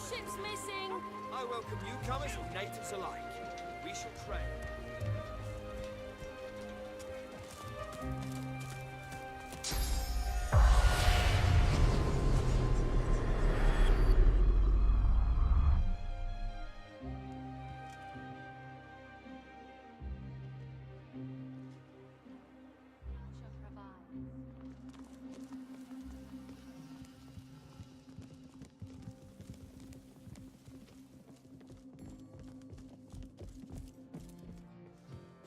ship's missing. I welcome newcomers and natives alike. We shall trade.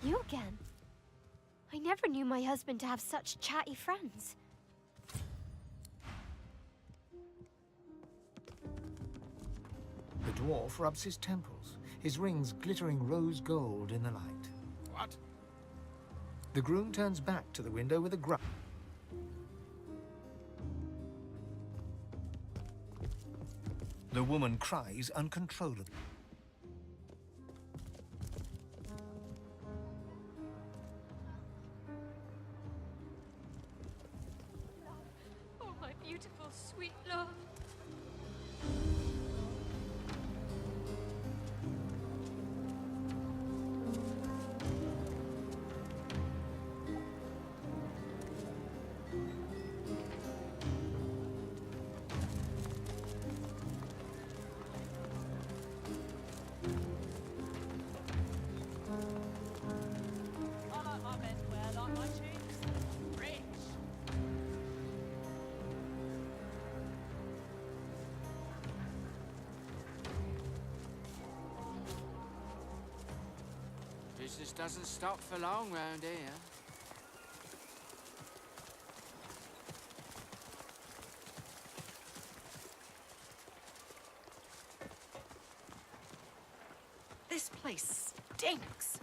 You again? I never knew my husband to have such chatty friends. The dwarf rubs his temples, his rings glittering rose gold in the light. What? The groom turns back to the window with a grunt. The woman cries uncontrollably. Oh, my beautiful, sweet love. Business doesn't stop for long round here. This place stinks.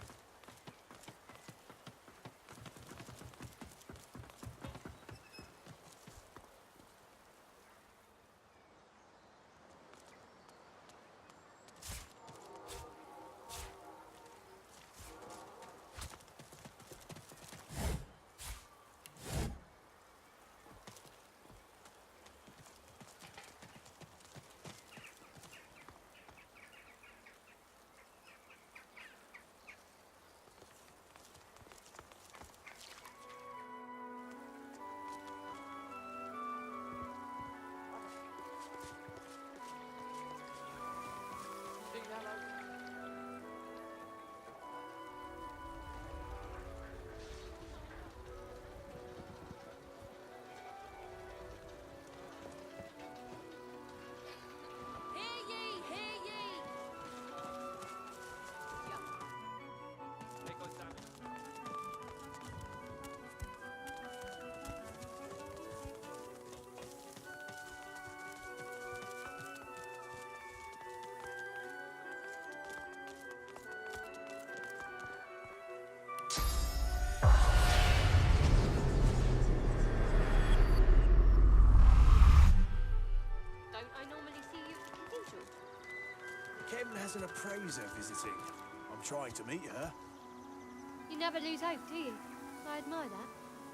Kem has an appraiser visiting. I'm trying to meet her. You never lose hope, do you? I admire that.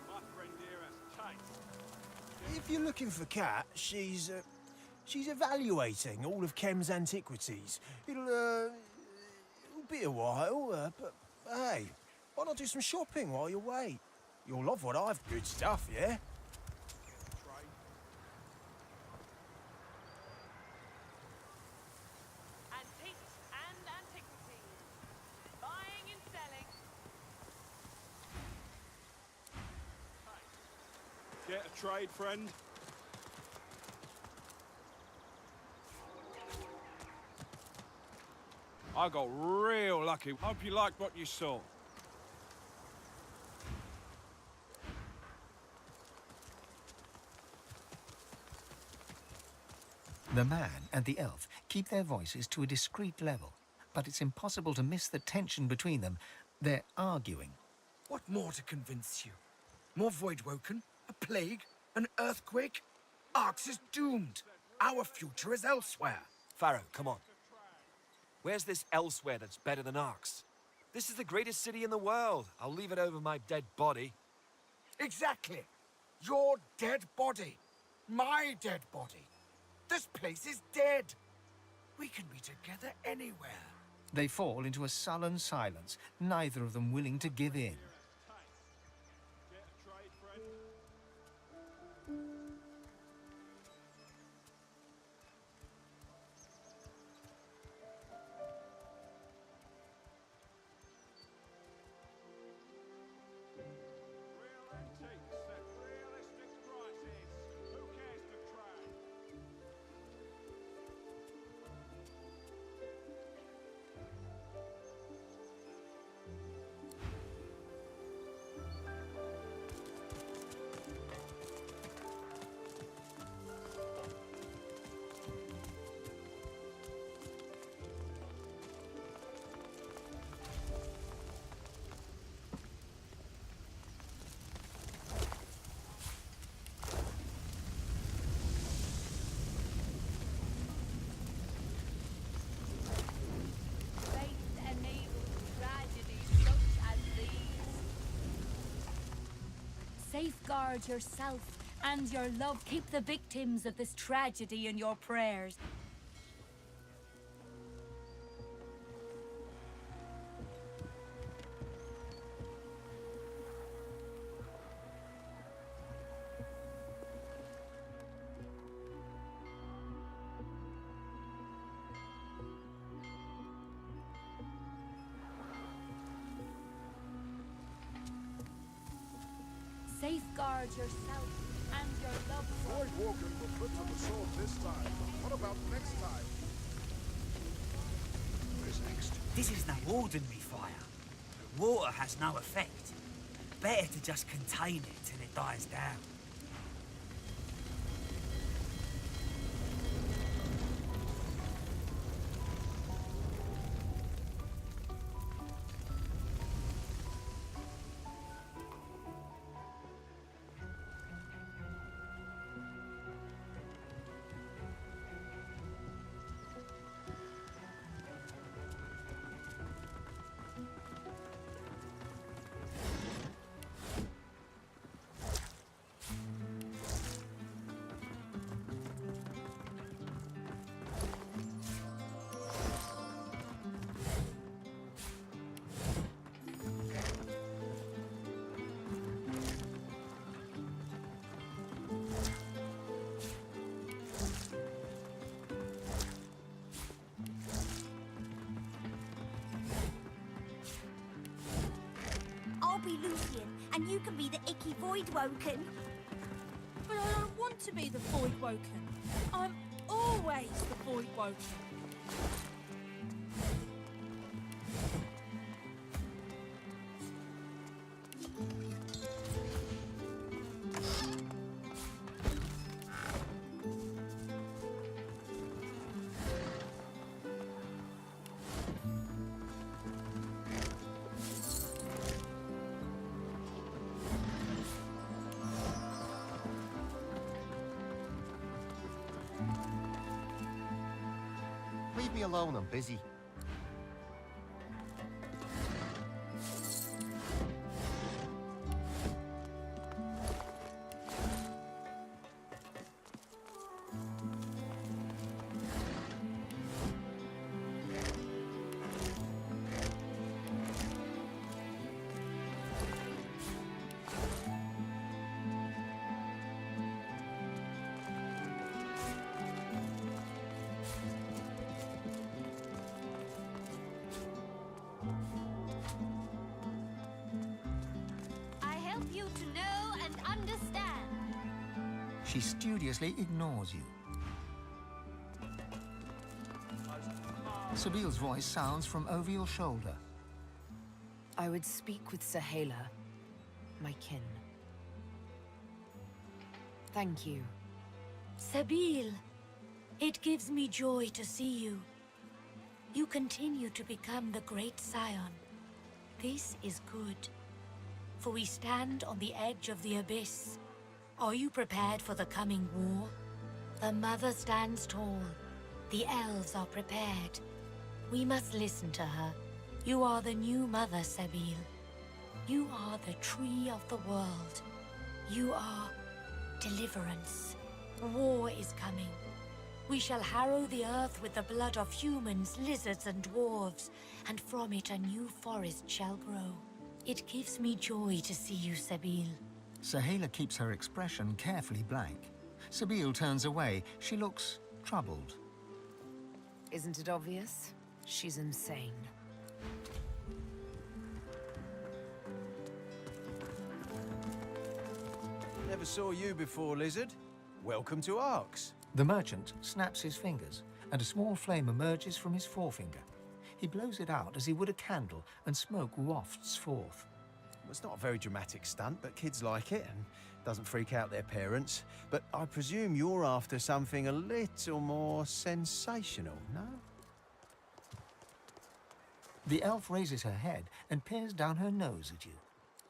My friend here has taste. If you're looking for Kat, she's evaluating all of Kem's antiquities. It'll be a while, but hey, why not do some shopping while you wait? You'll love what I've good stuff, yeah? Antiques and antiquities. Buying and selling. Get a trade, friend. I got real lucky. Hope you liked what you saw. The man and the elf keep their voices to a discreet level, but it's impossible to miss the tension between them. They're arguing. What more to convince you? More Voidwoken? A plague? An earthquake? Arx is doomed. Our future is elsewhere. Pharaoh, come on. Where's this elsewhere that's better than Arx? This is the greatest city in the world. I'll leave it over my dead body. Exactly. Your dead body. My dead body. This place is dead. We can be together anywhere. They fall into a sullen silence, neither of them willing to give in. Get a trade, friend? Real antiques at realistic prices. Who cares to trade? Faith enables tragedies such as these. Safeguard yourself and your love. Keep the victims of this tragedy in your prayers. Safeguard yourself and your loved ones. Boyd Wogan will put to the sword this time. What about next time? Where's next? This is no ordinary fire. Water has no effect. Better to just contain it till it dies down. I'll be Lucian, and you can be the icky void woken. But I don't want to be the void woken. I'm always the void woken. Leave me alone, I'm busy. I help you to know and understand. She studiously ignores you. Sabile's voice sounds from over your shoulder. I would speak with Sahela, my kin. Thank you. Sabile, it gives me joy to see you. You continue to become the great scion. This is good, for we stand on the edge of the abyss. Are you prepared for the coming war? The mother stands tall. The elves are prepared. We must listen to her. You are the new mother, Sabile. You are the tree of the world. You are deliverance. War is coming. We shall harrow the earth with the blood of humans, lizards, and dwarves, and from it a new forest shall grow. It gives me joy to see you, Sabil. Sahela keeps her expression carefully blank. Sabil turns away. She looks troubled. Isn't it obvious? She's insane. Never saw you before, Lizard. Welcome to Arx. The merchant snaps his fingers, and a small flame emerges from his forefinger. He blows it out as he would a candle, and smoke wafts forth. It's not a very dramatic stunt, but kids like it and doesn't freak out their parents. But I presume you're after something a little more sensational, no? The elf raises her head and peers down her nose at you.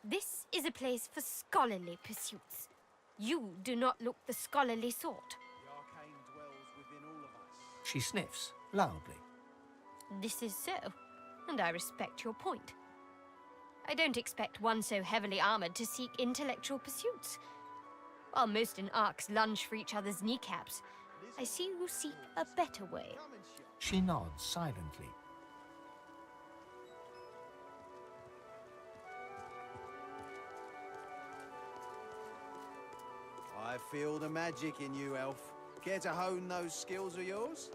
This is a place for scholarly pursuits. You do not look the scholarly sort. The arcane dwells within all of us. She sniffs loudly. This is so, and I respect your point. I don't expect one so heavily armored to seek intellectual pursuits. While most in Arx lunge for each other's kneecaps, I see you seek a better way. She nods silently. I feel the magic in you, elf. Care to hone those skills of yours?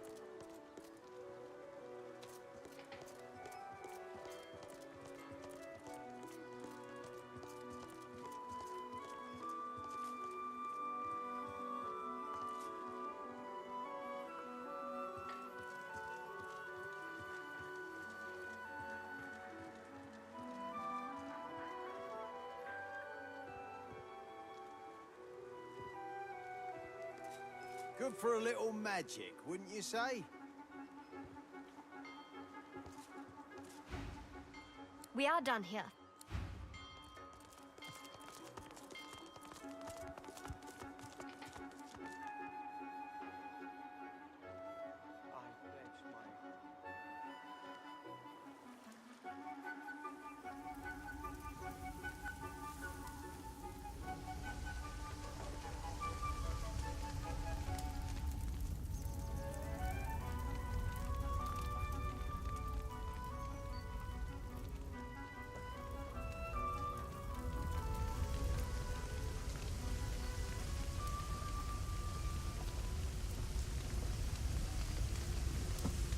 Good for a little magic, wouldn't you say? We are done here.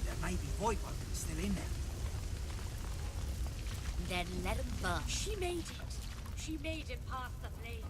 There may be void weapons still in there. Then let him burn. She made it. She made it past the flames.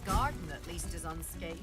garden at least is unscathed.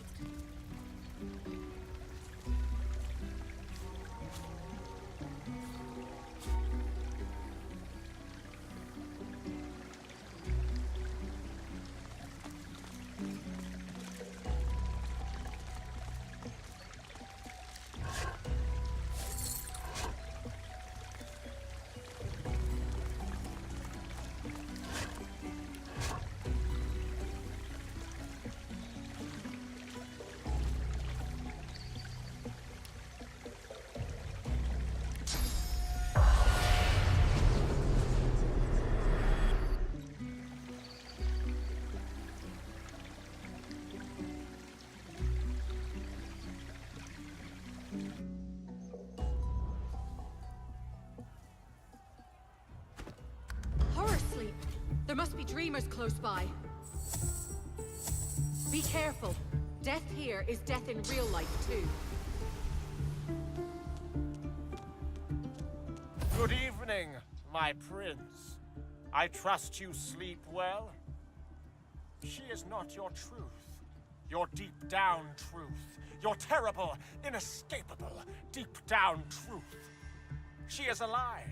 Horror sleep. There must be dreamers close by. Be careful. Death here is death in real life, too. Good evening, my prince. I trust you sleep well. She is not your truth. Your deep-down truth. Your terrible, inescapable, deep-down truth. She is a lie.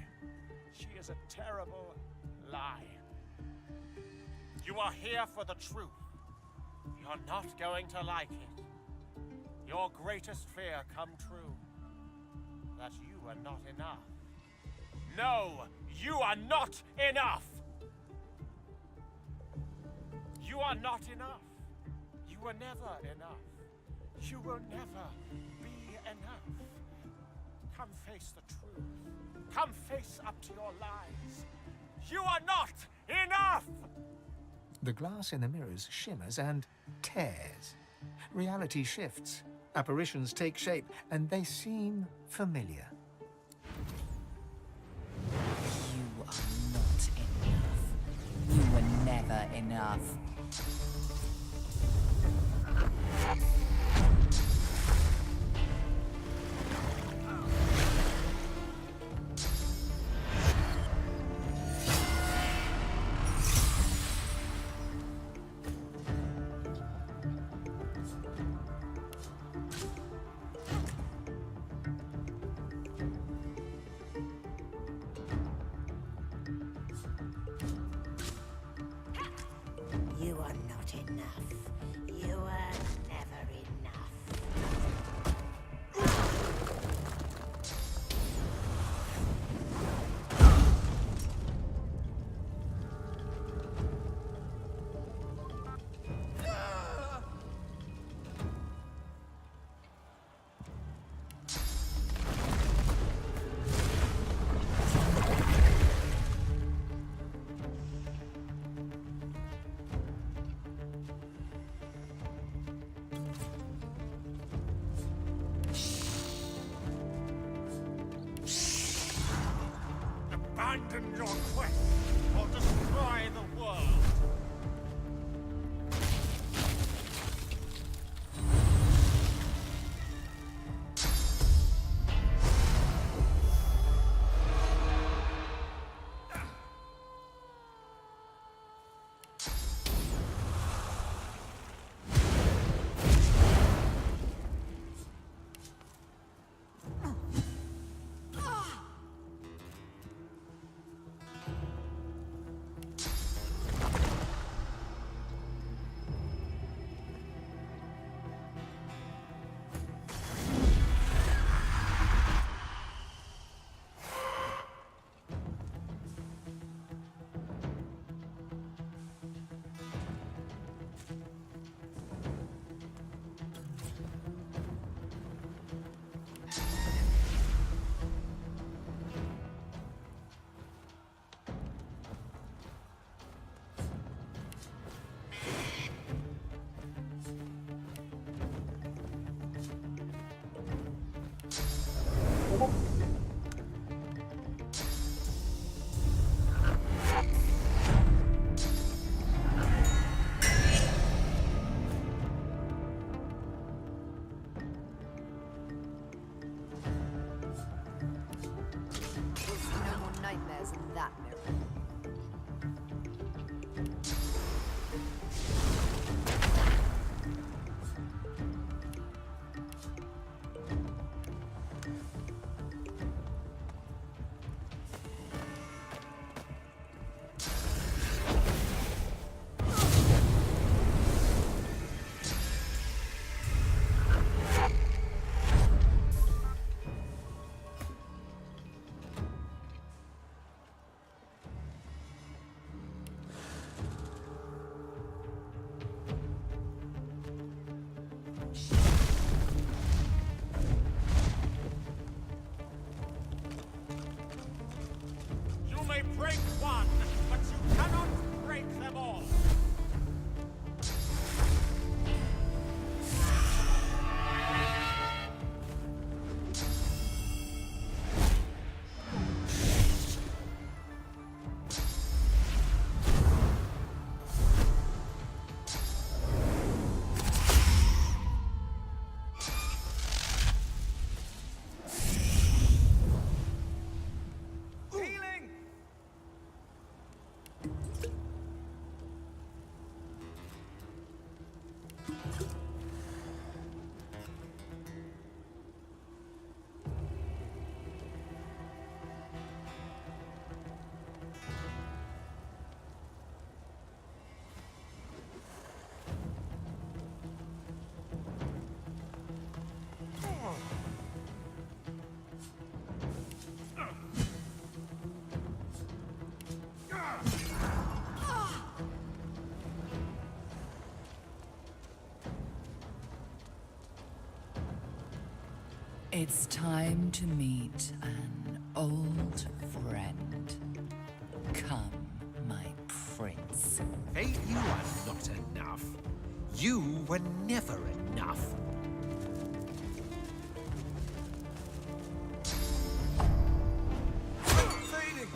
She is a terrible lie. You are here for the truth. You're not going to like it. Your greatest fear come true. That you are not enough. No, you are not enough! You are not enough. You were never enough. You will never be enough. Come face the truth. Come face up to your lies. You are not enough! The glass in the mirrors shimmers and tears. Reality shifts. Apparitions take shape, and they seem familiar. You are not enough. You were never enough. You are not enough. You are never enough. Abandon your quest or destroy the world. Nightmares in that mirror. break one, but you cannot break them all. It's time to meet an old friend. Come, my prince. Hey, you are not enough. You were never enough. Fading!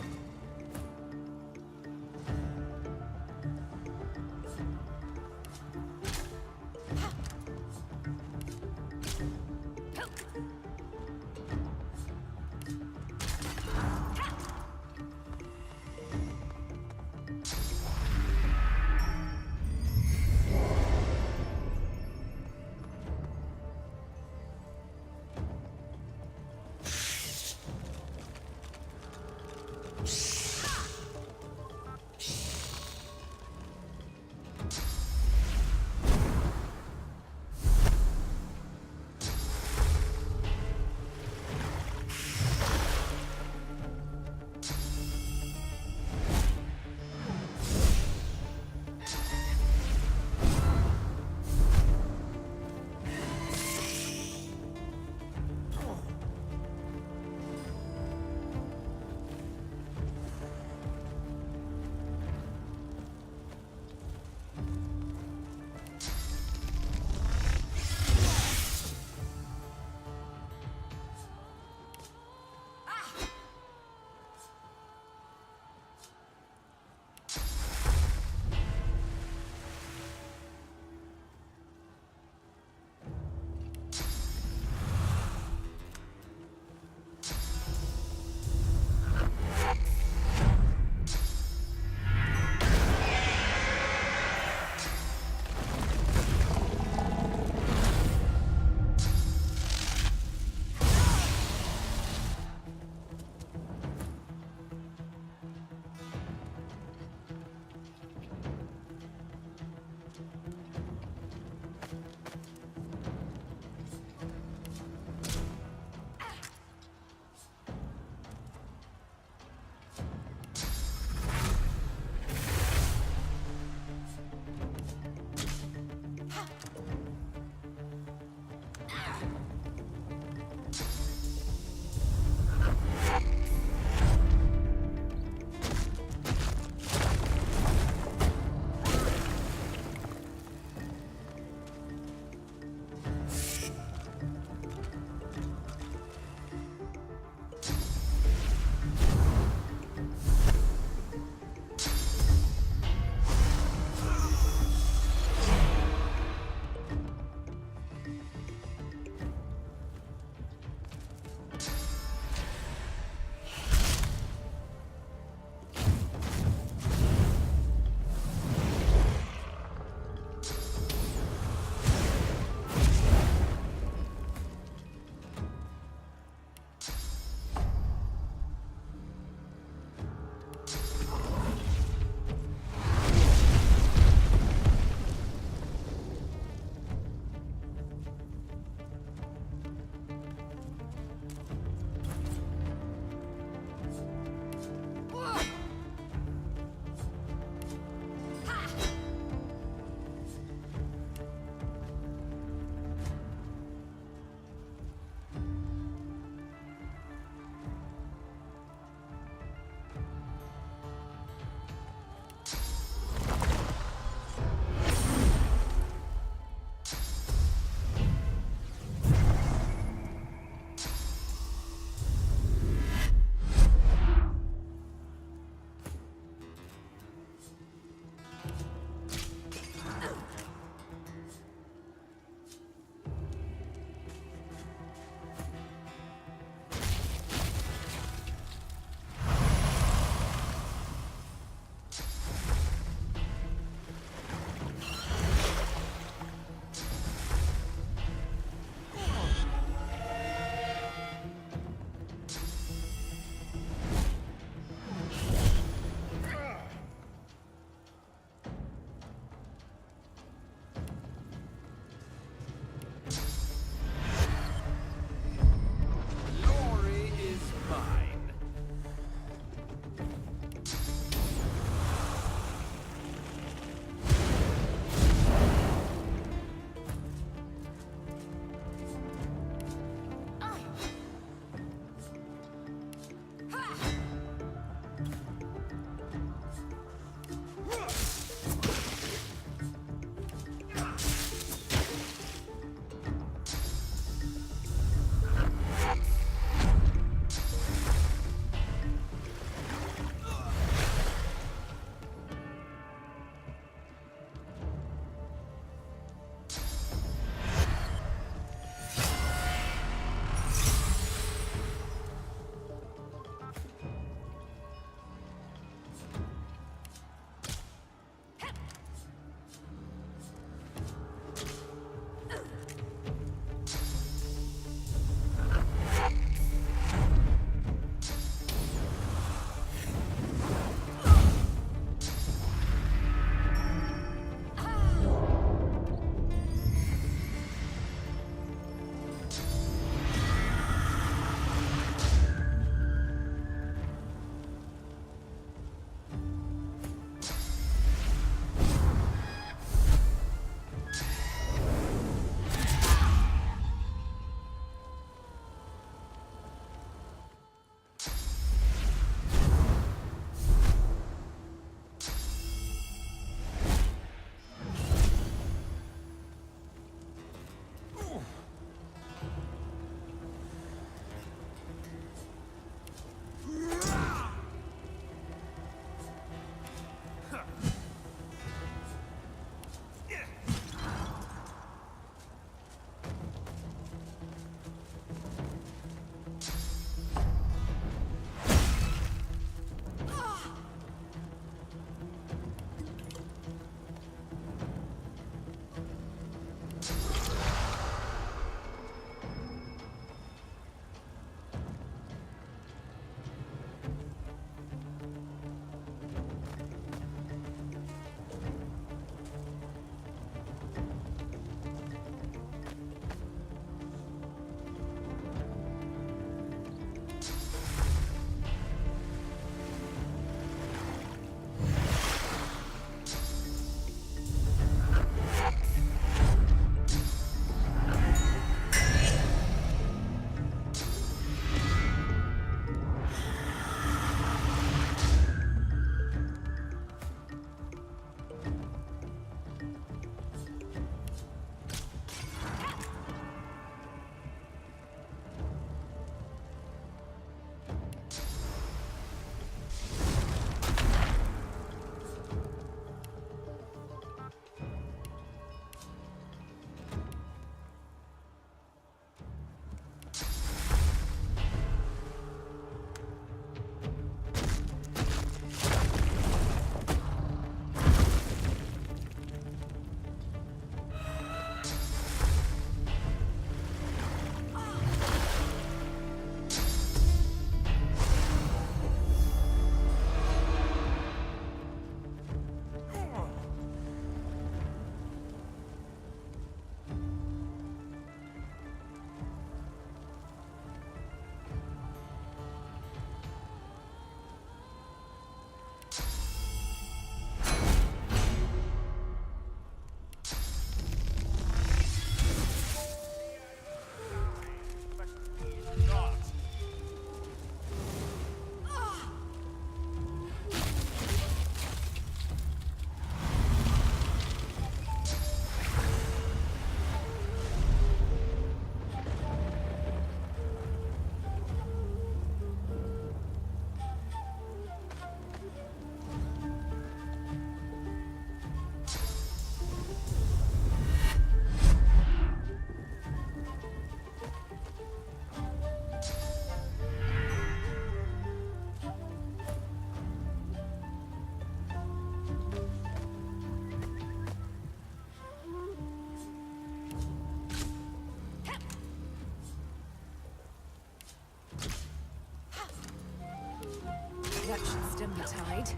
That should stem the tide.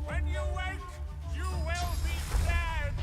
When you wake, you will be dead!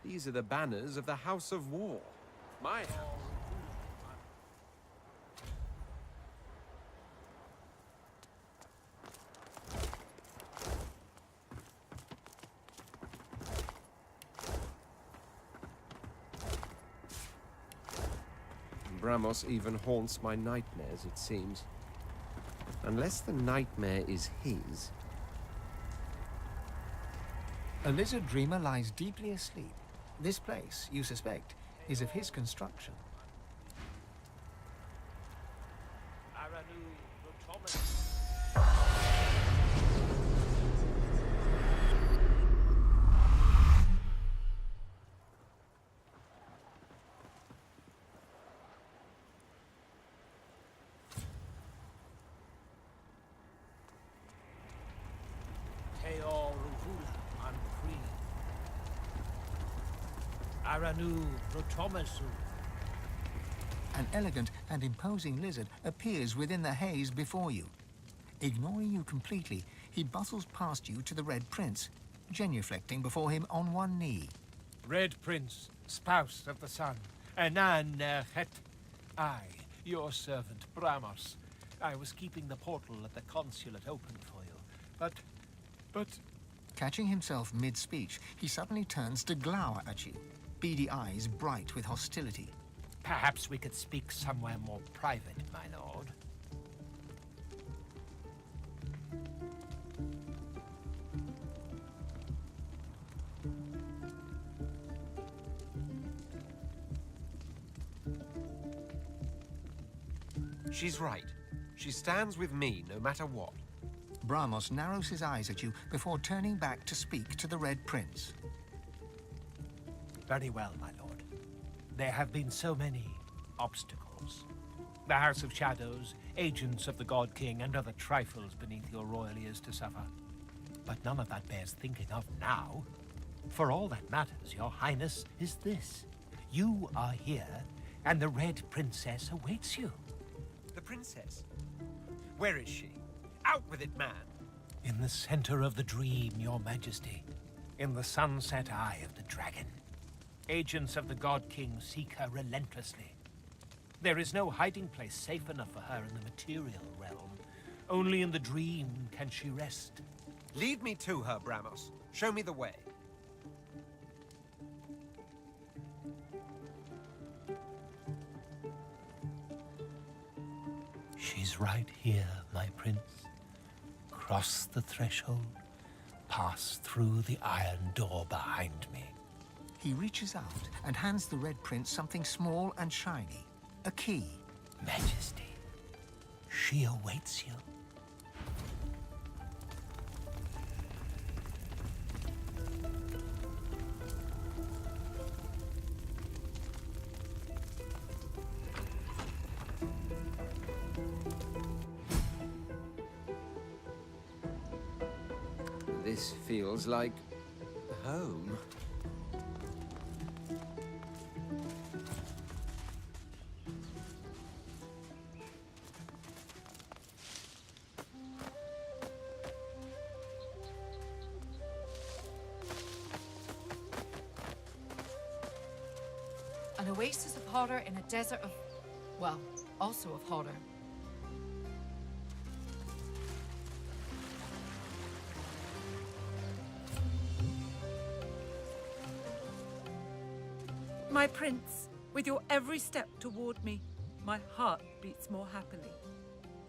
These are the banners of the House of War. My house. Bramos even haunts my nightmares, it seems. Unless the nightmare is his. A lizard dreamer lies deeply asleep. This place, you suspect, is of his construction. An elegant and imposing lizard appears within the haze before you. Ignoring you completely, he bustles past you to the Red Prince, genuflecting before him on one knee. Red Prince, spouse of the sun, Anan Het. I, your servant, Bramos. I was keeping the portal at the consulate open for you, but... Catching himself mid-speech, he suddenly turns to glower at you, beady eyes bright with hostility. Perhaps we could speak somewhere more private, my lord. She's right. She stands with me no matter what. Bramos narrows his eyes at you before turning back to speak to the Red Prince. Very well, my lord. There have been so many obstacles. The House of Shadows, agents of the God King, and other trifles beneath your royal ears to suffer. But none of that bears thinking of now. For all that matters, your highness, is this. You are here, and the Red Princess awaits you. The princess? Where is she? Out with it, man! In the center of the dream, your majesty. In the sunset eye of the dragon. Agents of the God King seek her relentlessly. There is no hiding place safe enough for her in the material realm. Only in the dream can she rest. Lead me to her, Bramos. Show me the way. She's right here, my prince. Cross the threshold, pass through the iron door behind me. He reaches out and hands the Red Prince something small and shiny. A key. Majesty, she awaits you. This feels like home. An oasis of horror in a desert of... well, also of horror. My prince, with your every step toward me, my heart beats more happily.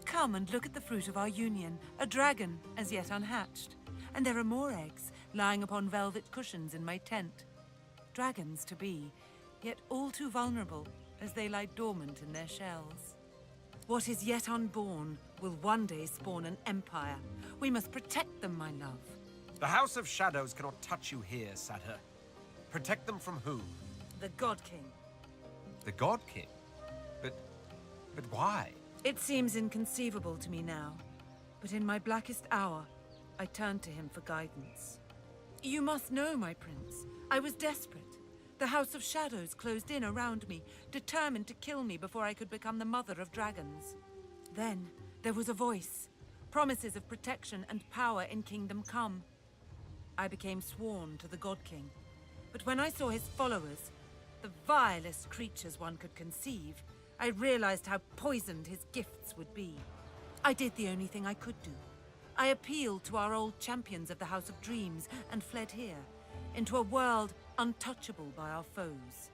Come and look at the fruit of our union, a dragon as yet unhatched. And there are more eggs lying upon velvet cushions in my tent. Dragons to be, yet all too vulnerable as they lie dormant in their shells. What is yet unborn will one day spawn an empire. We must protect them, my love. The House of Shadows cannot touch you here, Satyr. Protect them from who? The God King. The God King? But why? It seems inconceivable to me now, but in my blackest hour, I turned to him for guidance. You must know, my prince, I was desperate. The House of Shadows closed in around me, determined to kill me before I could become the mother of dragons. Then there was a voice, promises of protection and power in Kingdom Come. I became sworn to the God King, But when I saw his followers, the vilest creatures one could conceive, I realized how poisoned his gifts would be. I did the only thing I could do. I appealed to our old champions of the House of Dreams and fled here, into a world untouchable by our foes.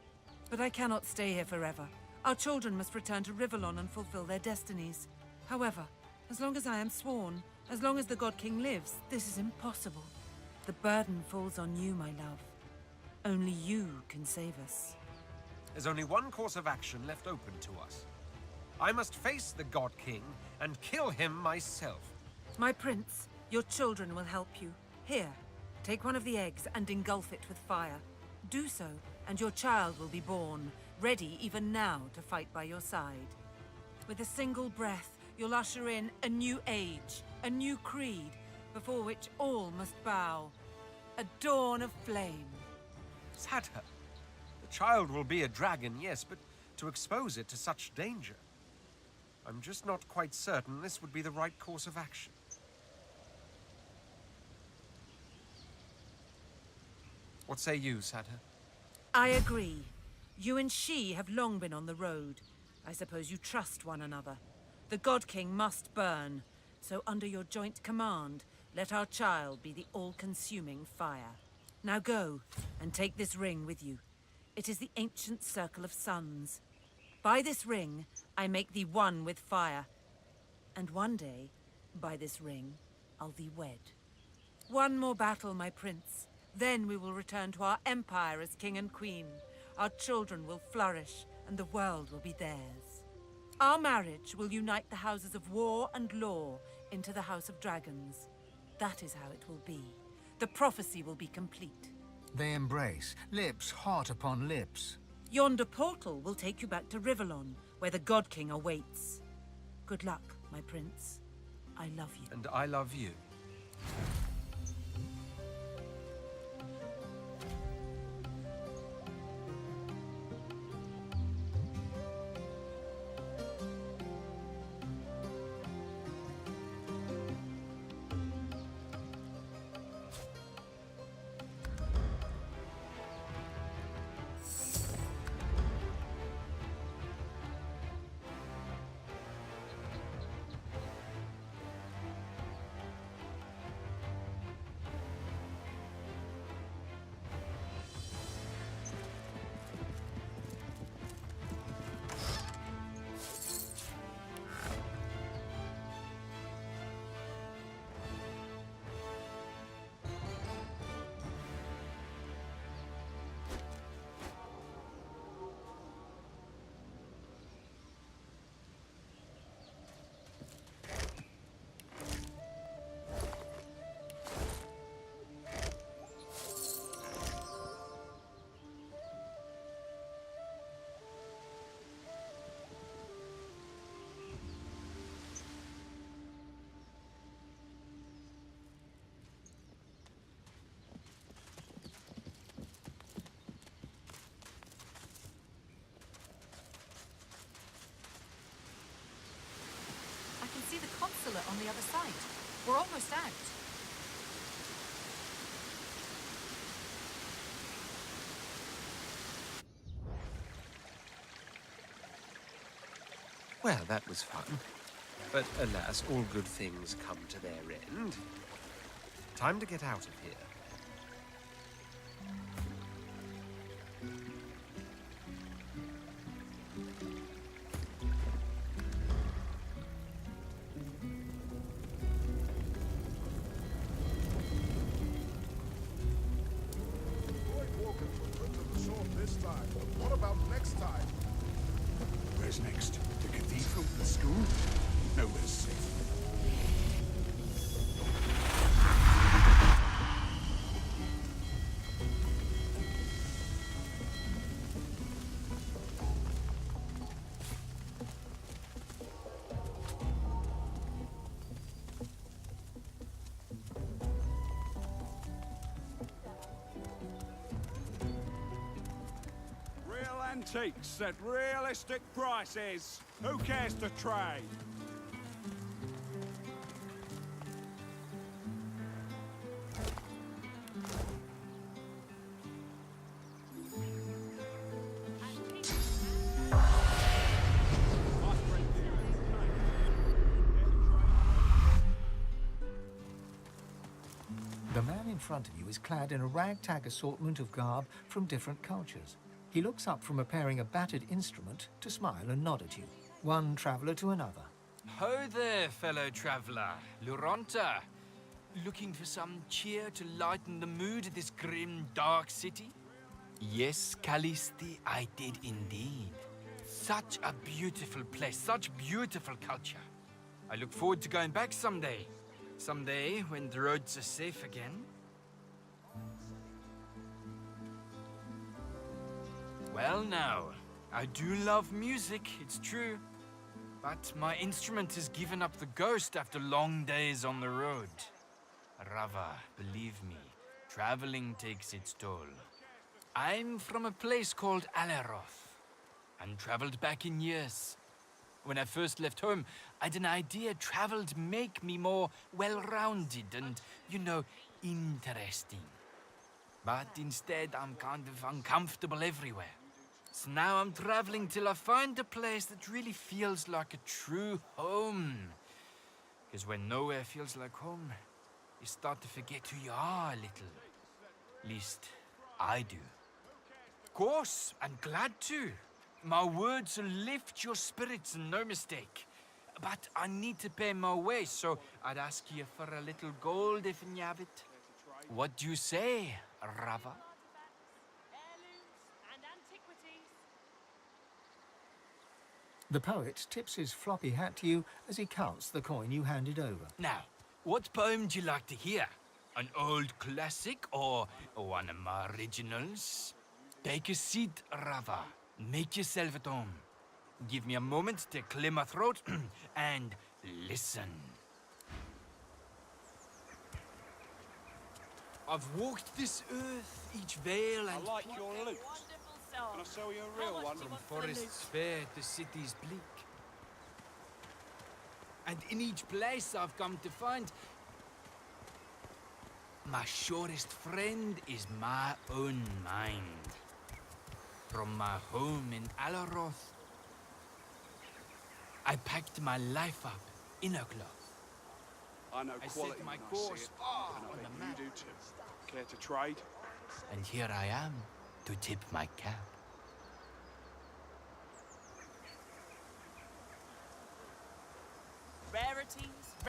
But I cannot stay here forever. Our children must return to Rivellon and fulfill their destinies. However, as long as I am sworn, as long as the God King lives, this is impossible. The burden falls on you, my love. Only you can save us. There's only one course of action left open to us. I must face the God King and kill him myself. My prince, your children will help you. Here, take one of the eggs and engulf it with fire. Do so, and your child will be born, ready even now to fight by your side. With a single breath, you'll usher in a new age, a new creed, before which all must bow. A dawn of flame. Sadha, the child will be a dragon, yes, but to expose it to such danger, I'm just not quite certain this would be the right course of action. What say you, Sadha? I agree. You and she have long been on the road. I suppose you trust one another. The God King must burn, so under your joint command, let our child be the all-consuming fire. Now go, and take this ring with you. It is the ancient circle of suns. By this ring, I make thee one with fire. And one day, by this ring, I'll thee wed. One more battle, my prince. Then we will return to our empire as king and queen. Our children will flourish, and the world will be theirs. Our marriage will unite the houses of war and law into the House of Dragons. That is how it will be. The prophecy will be complete. They embrace, lips hot upon lips. Yonder portal will take you back to Rivellon, where the God King awaits. Good luck, my prince. I love you. And I love you. See the consulate on the other side. We're almost out. Well, that was fun. But alas, all good things come to their end. Time to get out of here. Where's next? The cathedral? The school? Nowhere's safe. Antiques at realistic prices. Who cares to trade? The man in front of you is clad in a ragtag assortment of garb from different cultures. He looks up from repairing a battered instrument to smile and nod at you, one traveller to another. Ho there, fellow traveller. Luronta. Looking for some cheer to lighten the mood of this grim, dark city? Yes, Callisti, I did indeed. Such a beautiful place, such beautiful culture. I look forward to going back someday. Someday, when the roads are safe again. Well now, I do love music, it's true. But my instrument has given up the ghost after long days on the road. Rava, believe me, traveling takes its toll. I'm from a place called Aleroth, and traveled back in years. When I first left home, I'd an idea travel'd make me more well-rounded and, you know, interesting. But instead, I'm kind of uncomfortable everywhere. So now I'm traveling till I find a place that really feels like a true home. Because when nowhere feels like home, you start to forget who you are a little. At least, I do. Of course, I'm glad to. My words will lift your spirits, and no mistake. But I need to pay my way, so I'd ask you for a little gold if you have it. What do you say, Rava? The poet tips his floppy hat to you as he counts the coin you handed over. Now, what poem do you like to hear? An old classic or one of my originals? Take a seat, Rava. Make yourself at home. Give me a moment to clear my throat and listen. I've walked this earth, each vale and... I like your lute. Can I sell you a real one? From forests fair to cities bleak. And in each place I've come to find my surest friend is my own mind. From my home in Alaroth, I packed my life up in a cloth. I know quality set my when I course see it, far and I on bet the map. you do too. Care to trade? And here I am to tip my cap.